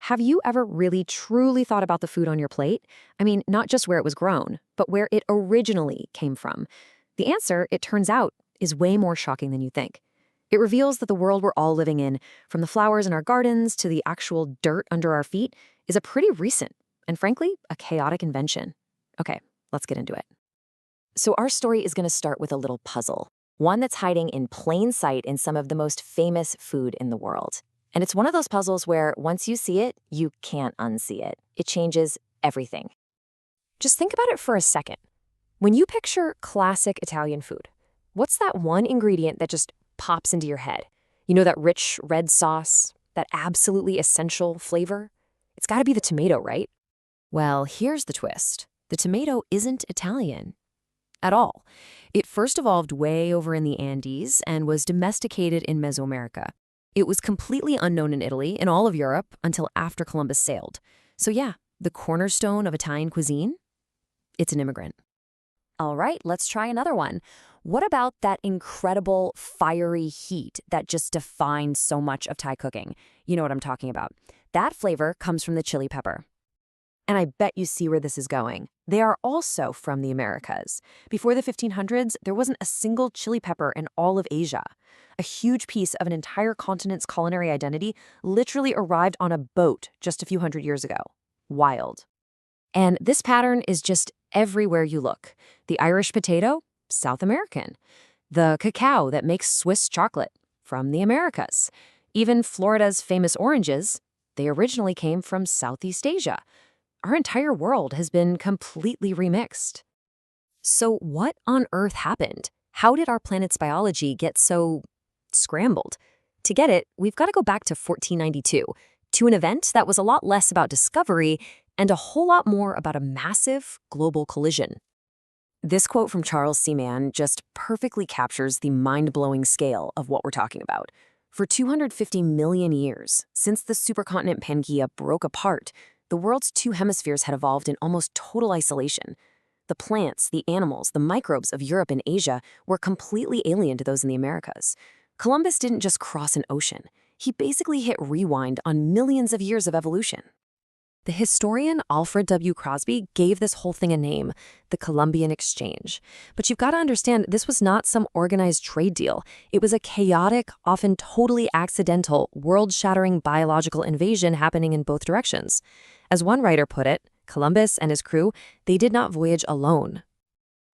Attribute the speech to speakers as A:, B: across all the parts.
A: Have you ever really truly thought about the food on your plate? I mean, not just where it was grown, but where it originally came from. The answer, it turns out, is way more shocking than you think. It reveals that the world we're all living in, from the flowers in our gardens to the actual dirt under our feet, is a pretty recent and, frankly, a chaotic invention. Okay, let's get into it. So our story is going to start with a little puzzle, one that's hiding in plain sight in some of the most famous food in the world. And it's one of those puzzles where once you see it, you can't unsee it. It changes everything. Just think about it for a second. When you picture classic Italian food, what's that one ingredient that just pops into your head? You know, that rich red sauce, that absolutely essential flavor? It's got to be the tomato, right? Well, here's the twist. The tomato isn't Italian at all. It first evolved way over in the Andes and was domesticated in Mesoamerica. It was completely unknown in Italy and all of Europe until after Columbus sailed. So yeah, the cornerstone of Italian cuisine? It's an immigrant. All right, let's try another one. What about that incredible fiery heat that just defines so much of Thai cooking? You know what I'm talking about. That flavor comes from the chili pepper. And I bet you see where this is going. They are also from the Americas. Before the 1500s, there wasn't a single chili pepper in all of Asia. A huge piece of an entire continent's culinary identity literally arrived on a boat just a few hundred years ago. Wild. And this pattern is just everywhere you look. The Irish potato, South American. The cacao that makes Swiss chocolate, from the Americas. Even Florida's famous oranges, they originally came from Southeast Asia. Our entire world has been completely remixed. So what on earth happened? How did our planet's biology get so scrambled? To get it, we've got to go back to 1492, to an event that was a lot less about discovery and a whole lot more about a massive global collision. This quote from Charles Seaman just perfectly captures the mind-blowing scale of what we're talking about. For 250 million years, since the supercontinent Pangaea broke apart, the world's two hemispheres had evolved in almost total isolation. The plants, the animals, the microbes of Europe and Asia were completely alien to those in the Americas. Columbus didn't just cross an ocean. He basically hit rewind on millions of years of evolution. The historian Alfred W. Crosby gave this whole thing a name, the Columbian Exchange. But you've got to understand, this was not some organized trade deal. It was a chaotic, often totally accidental, world-shattering biological invasion happening in both directions. As one writer put it, Columbus and his crew, they did not voyage alone.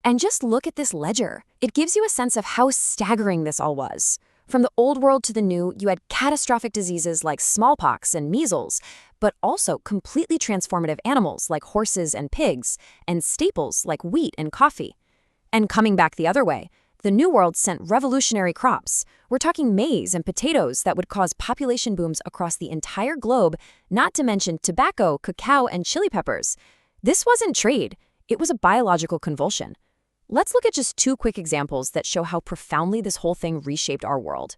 A: And just look at this ledger. It gives you a sense of how staggering this all was. From the old world to the new, you had catastrophic diseases like smallpox and measles, but also completely transformative animals like horses and pigs, and staples like wheat and coffee. And coming back the other way, the New World sent revolutionary crops. We're talking maize and potatoes that would cause population booms across the entire globe, not to mention tobacco, cacao, and chili peppers. This wasn't trade, it was a biological convulsion. Let's look at just two quick examples that show how profoundly this whole thing reshaped our world.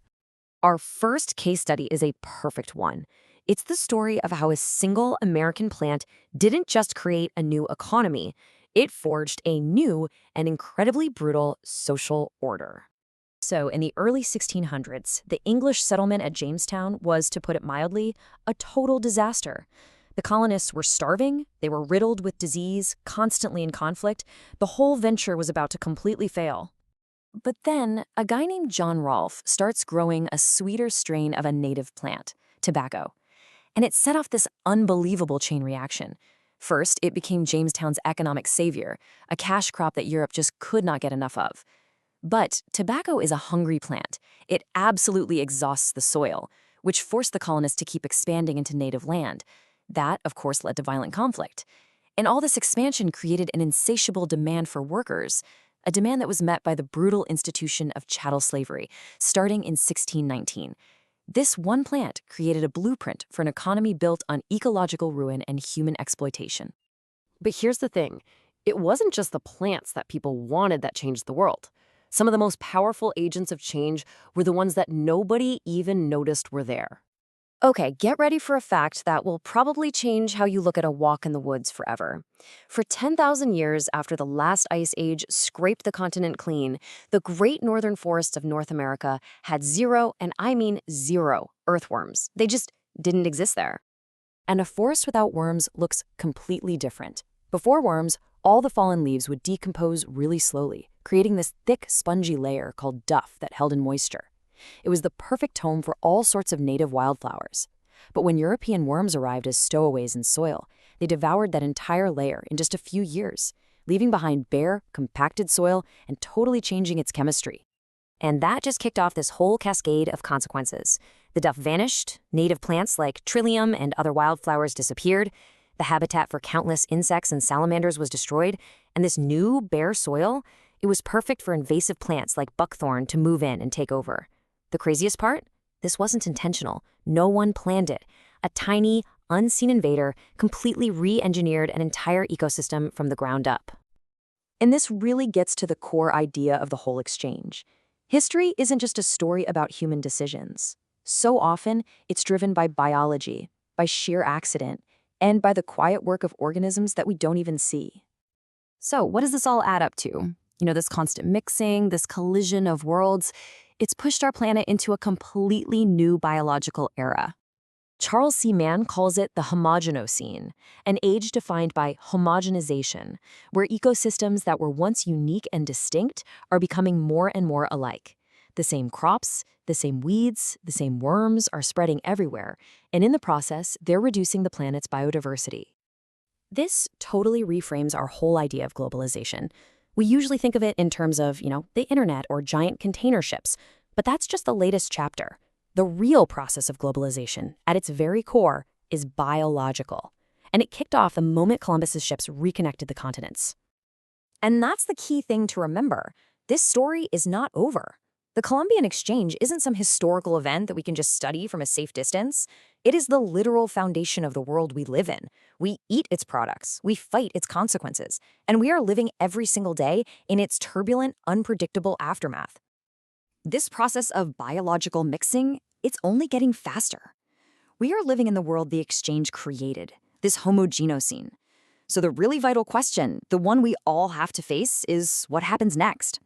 A: Our first case study is a perfect one. It's the story of how a single American plant didn't just create a new economy, it forged a new and incredibly brutal social order. So in the early 1600s, the English settlement at Jamestown was, to put it mildly, a total disaster. The colonists were starving, they were riddled with disease, constantly in conflict. The whole venture was about to completely fail. But then, a guy named John Rolfe starts growing a sweeter strain of a native plant, tobacco. And it set off this unbelievable chain reaction. First, it became Jamestown's economic savior, a cash crop that Europe just could not get enough of. But tobacco is a hungry plant. It absolutely exhausts the soil, which forced the colonists to keep expanding into native land. That, of course, led to violent conflict. And all this expansion created an insatiable demand for workers, a demand that was met by the brutal institution of chattel slavery, starting in 1619. This one plant created a blueprint for an economy built on ecological ruin and human exploitation. But here's the thing. It wasn't just the plants that people wanted that changed the world. Some of the most powerful agents of change were the ones that nobody even noticed were there. Okay, get ready for a fact that will probably change how you look at a walk in the woods forever. For 10,000 years after the last ice age scraped the continent clean, the great northern forests of North America had zero, and I mean zero, earthworms. They just didn't exist there. And a forest without worms looks completely different. Before worms, all the fallen leaves would decompose really slowly, creating this thick, spongy layer called duff that held in moisture. It was the perfect home for all sorts of native wildflowers. But when European worms arrived as stowaways in soil, they devoured that entire layer in just a few years, leaving behind bare, compacted soil and totally changing its chemistry. And that just kicked off this whole cascade of consequences. The duff vanished, native plants like trillium and other wildflowers disappeared, the habitat for countless insects and salamanders was destroyed, and this new, bare soil, it was perfect for invasive plants like buckthorn to move in and take over. The craziest part? This wasn't intentional. No one planned it. A tiny, unseen invader completely re-engineered an entire ecosystem from the ground up. And this really gets to the core idea of the whole exchange. History isn't just a story about human decisions. So often, it's driven by biology, by sheer accident, and by the quiet work of organisms that we don't even see. So what does this all add up to? This constant mixing, this collision of worlds, it's pushed our planet into a completely new biological era. Charles C. Mann calls it the homogenocene, an age defined by homogenization, where ecosystems that were once unique and distinct are becoming more and more alike. The same crops, the same weeds, the same worms are spreading everywhere, and in the process, they're reducing the planet's biodiversity. This totally reframes our whole idea of globalization. We usually think of it in terms of, the internet or giant container ships, but that's just the latest chapter. The real process of globalization, at its very core, is biological. And it kicked off the moment Columbus's ships reconnected the continents. And that's the key thing to remember. This story is not over. The Columbian Exchange isn't some historical event that we can just study from a safe distance. It is the literal foundation of the world we live in. We eat its products, we fight its consequences, and we are living every single day in its turbulent, unpredictable aftermath. This process of biological mixing, it's only getting faster. We are living in the world the exchange created, this homogenocene. So the really vital question, the one we all have to face, is what happens next?